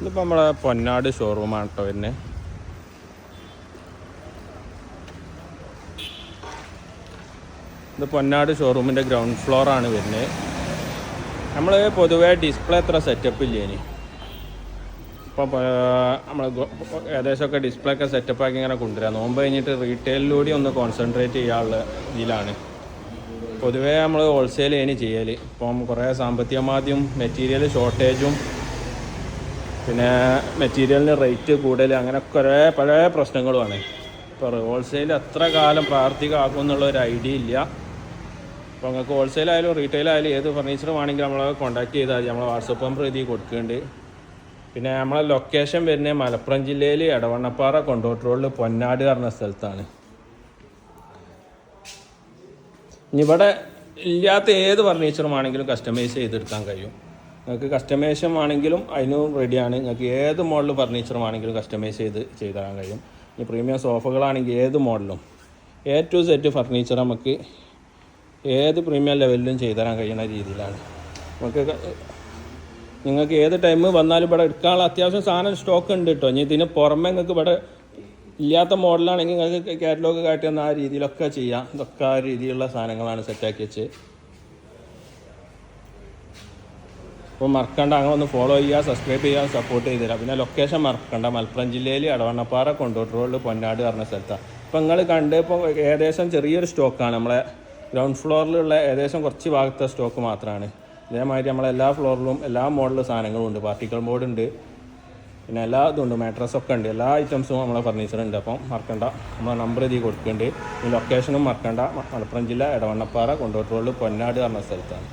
ഇതിപ്പോൾ നമ്മളെ പൊന്നാട് ഷോറൂമാണ് കേട്ടോ വരുന്നത്. ഇത് പൊന്നാട് ഷോറൂമിൻ്റെ ഗ്രൗണ്ട് ഫ്ലോറാണ് വരുന്നത്. നമ്മൾ പൊതുവേ ഡിസ്പ്ലേ അത്ര സെറ്റപ്പ് ഇല്ല ഇനി. ഇപ്പം നമ്മൾ ഏകദേശമൊക്കെ ഡിസ്പ്ലേ ഒക്കെ സെറ്റപ്പാക്കി ഇങ്ങനെ കൊണ്ടുവരാം. നോമ്പ് കഴിഞ്ഞിട്ട് റീറ്റെയിലിലൂടെ ഒന്ന് കോൺസെൻട്രേറ്റ് ചെയ്യാനുള്ള ഇതിലാണ്. പൊതുവേ നമ്മൾ ഹോൾസെയിൽ ഇനി ചെയ്യൽ. ഇപ്പം കുറേ സാമ്പത്തികമാദ്യം മെറ്റീരിയൽ ഷോർട്ടേജും പിന്നെ മെറ്റീരിയലിന് റേറ്റ് കൂടുതൽ അങ്ങനെ കുറേ പല പ്രശ്നങ്ങളുമാണ്. ഇപ്പോൾ ഹോൾസെയിൽ എത്ര കാലം പ്രാവർത്തികമാക്കും എന്നുള്ളൊരു ഐഡിയ ഇല്ല. അപ്പോൾ നിങ്ങൾക്ക് ഹോൾസെയിൽ ആയാലും റീറ്റെയിൽ ആയാലും ഏത് ഫർണിച്ചർ വേണമെങ്കിലും നമ്മളെ കോൺടാക്ട് ചെയ്താൽ മതി. നമ്മളെ വാട്സപ്പ് നമ്പർ എഴുതി കൊടുക്കുന്നുണ്ട്. പിന്നെ നമ്മളെ ലൊക്കേഷൻ വരുന്നത് മലപ്പുറം ജില്ലയിൽ എടവണ്ണപ്പാറ കൊണ്ടോട്ട് റോഡിൽ പൊന്നാട് പറഞ്ഞ സ്ഥലത്താണ്. ഇനി ഇവിടെ ഇല്ലാത്ത ഏത് ഫർണിച്ചറും ആണെങ്കിലും കസ്റ്റമൈസ് ചെയ്തെടുക്കാൻ കഴിയും. നിങ്ങൾക്ക് കസ്റ്റമൈസും ആണെങ്കിലും അതിനും റെഡിയാണ്. നിങ്ങൾക്ക് ഏത് മോഡൽ ഫർണിച്ചറും ആണെങ്കിലും കസ്റ്റമൈസ് ചെയ്ത് തരാൻ കഴിയും. ഇനി പ്രീമിയം സോഫകളാണെങ്കിൽ ഏത് മോഡലും A to Z ഫർണിച്ചർ നമുക്ക് ഏത് പ്രീമിയം ലെവലിലും ചെയ്തു തരാൻ കഴിയുന്ന രീതിയിലാണ്. നിങ്ങൾക്ക് ഏത് ടൈം വന്നാലും ഇവിടെ എടുക്കാനുള്ള അത്യാവശ്യം സാധനം സ്റ്റോക്ക് ഉണ്ട് കേട്ടോ. ഇനി ഇതിന് പുറമെ നിങ്ങൾക്ക് ഇവിടെ ഇല്ലാത്ത മോഡലാണെങ്കിൽ നിങ്ങൾക്ക് കാറ്റലോഗ് കാട്ടി തന്ന ആ രീതിയിലൊക്കെ ചെയ്യാം. ഇതൊക്കെ ആ രീതിയിലുള്ള സാധനങ്ങളാണ് സെറ്റാക്കി വെച്ച്. അപ്പോൾ മറക്കണ്ട, അങ്ങനെ ഒന്ന് ഫോളോ ചെയ്യുക, സബ്സ്ക്രൈബ് ചെയ്യുക, സപ്പോർട്ട് ചെയ്ത് തരാം. പിന്നെ ലൊക്കേഷൻ മറക്കണ്ട, മലപ്പുറം ജില്ലയിൽ എടവണ്ണപ്പാറ കൊണ്ടോട്ട് റോഡിൽ പൊന്നാട് പറഞ്ഞ സ്ഥലത്താണ്. ഇപ്പോൾ നിങ്ങൾ കണ്ട് ഇപ്പോൾ ഏകദേശം ചെറിയൊരു സ്റ്റോക്കാണ്. നമ്മളെ ഗ്രൗണ്ട് ഫ്ലോറിലുള്ള ഏകദേശം കുറച്ച് ഭാഗത്തെ സ്റ്റോക്ക് മാത്രമാണ്. ഇതേമാതിരി നമ്മളെല്ലാ ഫ്ലോറിലും എല്ലാ മോഡലും സാധനങ്ങളും ഉണ്ട്. പാർട്ടിക്കൽ ബോർഡ് ഉണ്ട്, പിന്നെ എല്ലാ ഇതുണ്ട്, മാട്രസൊക്കെ ഉണ്ട്, എല്ലാ ഐറ്റംസും നമ്മളെ ഫർണിച്ചർ ഉണ്ട്. അപ്പം മറക്കണ്ട, നമ്മളെ നമ്പർ ഇതിൽ കൊടുക്കുന്നുണ്ട്. ഈ ലൊക്കേഷനും മറക്കണ്ട, മലപ്പുറം ജില്ല എടവണ്ണപ്പാറ കൊണ്ടോട്ട് റോഡിൽ പൊന്നാട് പറഞ്ഞ സ്ഥലത്താണ്.